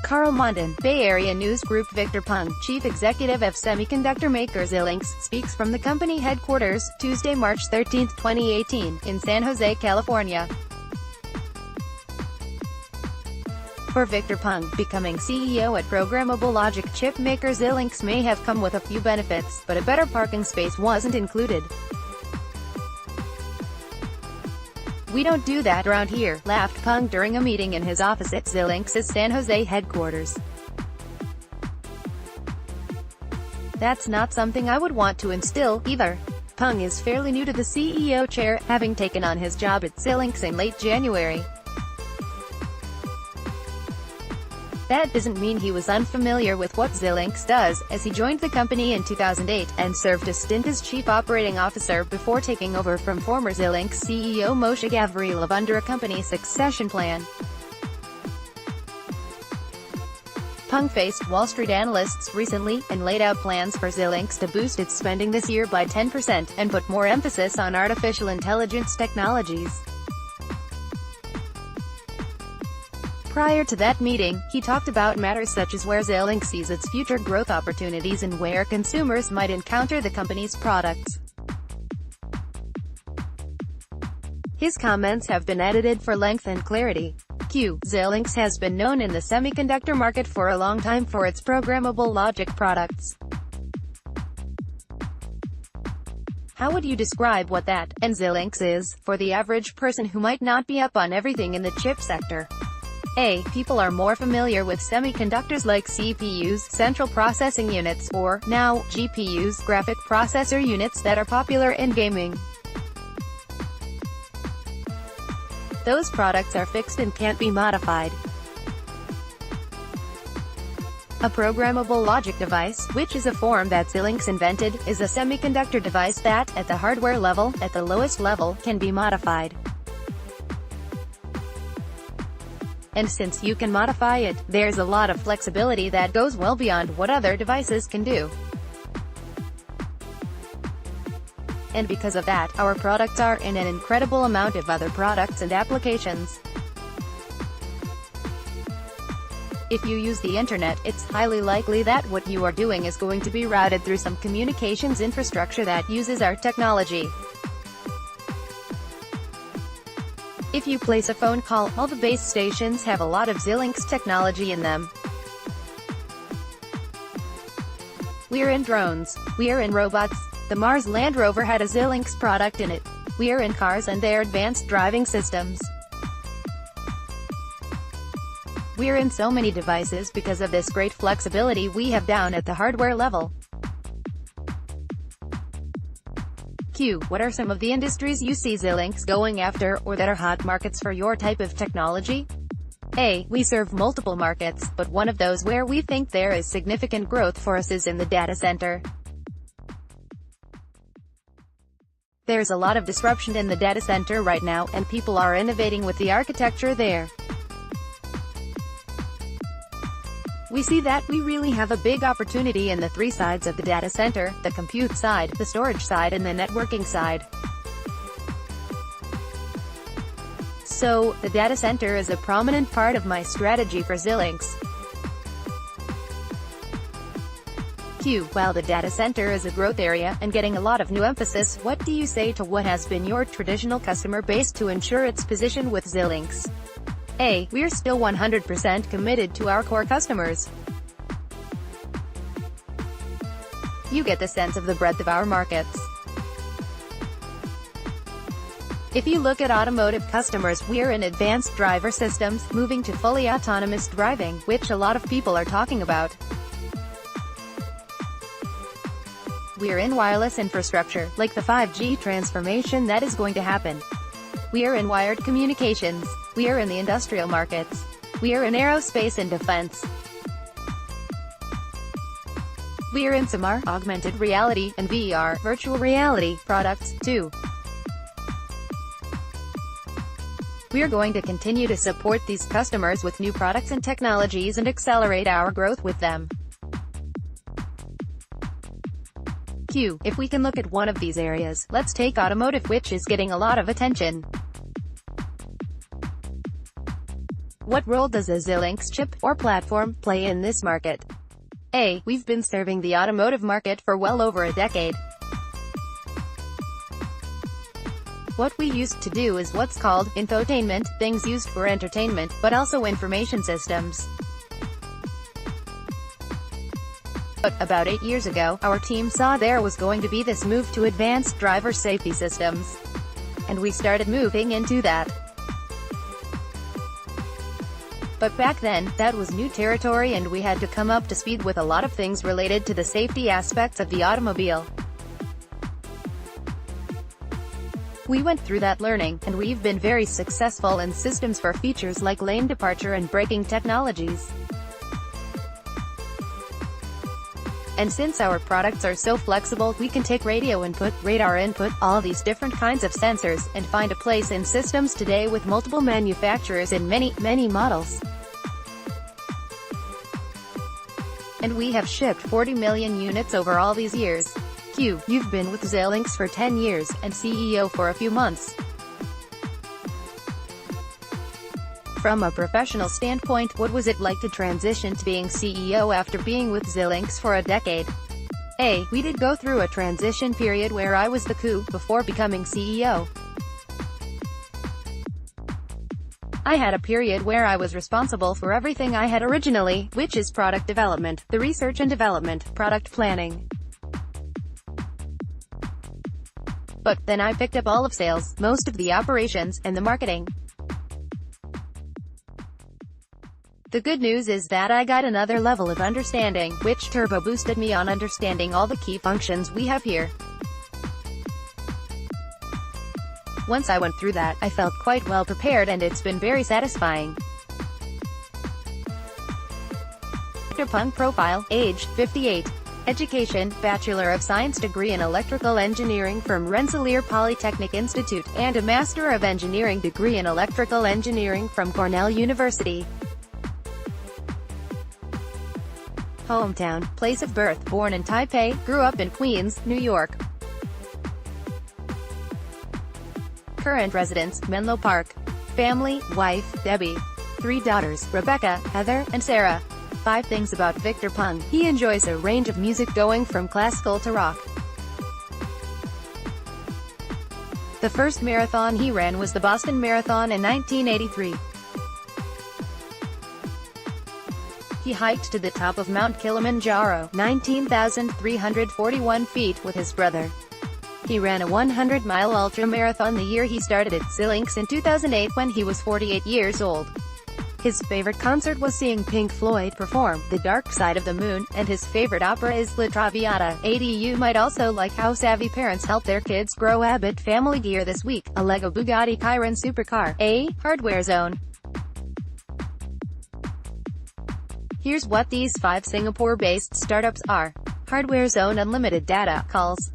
Carl Mondon, Bay Area News Group. Victor Peng, chief executive of semiconductor maker Xilinx, speaks from the company headquarters, Tuesday, March 13, 2018, in San Jose, California. For Victor Peng, becoming CEO at programmable logic chip maker Xilinx may have come with a few benefits, but a better parking space wasn't included. "We don't do that around here," laughed Peng during a meeting in his office at Xilinx's San Jose headquarters. "That's not something I would want to instill, either." Peng is fairly new to the CEO chair, having taken on his job at Xilinx in late January. That doesn't mean he was unfamiliar with what Xilinx does, as he joined the company in 2008, and served a stint as chief operating officer before taking over from former Xilinx CEO Moshe Gavrilov under a company succession plan. Peng faced Wall Street analysts recently, and laid out plans for Xilinx to boost its spending this year by 10%, and put more emphasis on artificial intelligence technologies. Prior to that meeting, he talked about matters such as where Xilinx sees its future growth opportunities and where consumers might encounter the company's products. His comments have been edited for length and clarity. Xilinx has been known in the semiconductor market for a long time for its programmable logic products. How would you describe what that, and Xilinx is, for the average person who might not be up on everything in the chip sector? A. People are more familiar with semiconductors like CPUs, central processing units, or, now, GPUs, graphic processor units that are popular in gaming. Those products are fixed and can't be modified. A programmable logic device, which is a form that Xilinx invented, is a semiconductor device that, at the hardware level, at the lowest level, can be modified. And since you can modify it, there's a lot of flexibility that goes well beyond what other devices can do. And because of that, our products are in an incredible amount of other products and applications. If you use the internet, it's highly likely that what you are doing is going to be routed through some communications infrastructure that uses our technology. If you place a phone call, all the base stations have a lot of Xilinx technology in them. We're in drones. We're in robots. The Mars Land Rover had a Xilinx product in it. We're in cars and their advanced driving systems. We're in so many devices because of this great flexibility we have down at the hardware level. What are some of the industries you see Xilinx going after, or that are hot markets for your type of technology? A. We serve multiple markets, but one of those where we think there is significant growth for us is in the data center. There's a lot of disruption in the data center right now, and people are innovating with the architecture there. We see that we really have a big opportunity in the three sides of the data center: the compute side, the storage side, and the networking side. So, the data center is a prominent part of my strategy for Xilinx. While the data center is a growth area, and getting a lot of new emphasis, what do you say to what has been your traditional customer base to ensure its position with Xilinx? A. We're still 100% committed to our core customers. You get the sense of the breadth of our markets. If you look at automotive customers, we're in advanced driver systems, moving to fully autonomous driving, which a lot of people are talking about. We're in wireless infrastructure, like the 5G transformation that is going to happen. We are in wired communications. We are in the industrial markets. We are in aerospace and defense. We are in some AR, augmented reality, and VR, virtual reality, products, too. We are going to continue to support these customers with new products and technologies and accelerate our growth with them. If we can look at one of these areas, let's take automotive, which is getting a lot of attention. What role does a Xilinx chip, or platform, play in this market? A. We've been serving the automotive market for well over a decade. What we used to do is what's called infotainment, things used for entertainment, but also information systems. But about 8 years ago, our team saw there was going to be this move to advanced driver safety systems. And we started moving into that. But back then, that was new territory and we had to come up to speed with a lot of things related to the safety aspects of the automobile. We went through that learning, and we've been very successful in systems for features like lane departure and braking technologies. And since our products are so flexible, we can take radio input, radar input, all these different kinds of sensors, and find a place in systems today with multiple manufacturers and many models. And we have shipped 40 million units over all these years. Q, you've been with Xilinx for 10 years, and CEO for a few months. From a professional standpoint, what was it like to transition to being CEO after being with Xilinx for a decade? A. We did go through a transition period where I was the Q before becoming CEO. I had a period where I was responsible for everything I had originally, which is product development, the research and development, product planning. But then I picked up all of sales, most of the operations, and the marketing. The good news is that I got another level of understanding, which turbo boosted me on understanding all the key functions we have here. Once I went through that, I felt quite well prepared and it's been very satisfying. Peng profile, age, 58. Education, Bachelor of Science degree in Electrical Engineering from Rensselaer Polytechnic Institute, and a Master of Engineering degree in Electrical Engineering from Cornell University. Hometown, place of birth, born in Taipei, grew up in Queens, New York. Current residence, Menlo Park. Family, wife, Debbie. 3 daughters, Rebecca, Heather, and Sarah. 5 things about Victor Peng. He enjoys a range of music going from classical to rock. The first marathon he ran was the Boston Marathon in 1983. He hiked to the top of Mount Kilimanjaro, 19,341 feet, with his brother. He ran a 100-mile ultra-marathon the year he started at Xilinx in 2008 when he was 48 years old. His favorite concert was seeing Pink Floyd perform The Dark Side of the Moon, and his favorite opera is La Traviata. You might also like how savvy parents help their kids grow. Abbott Family Gear this week, a Lego Bugatti Chiron supercar. A. Hardware Zone. Here's what these 5 Singapore-based startups are. Hardware Zone: unlimited data calls,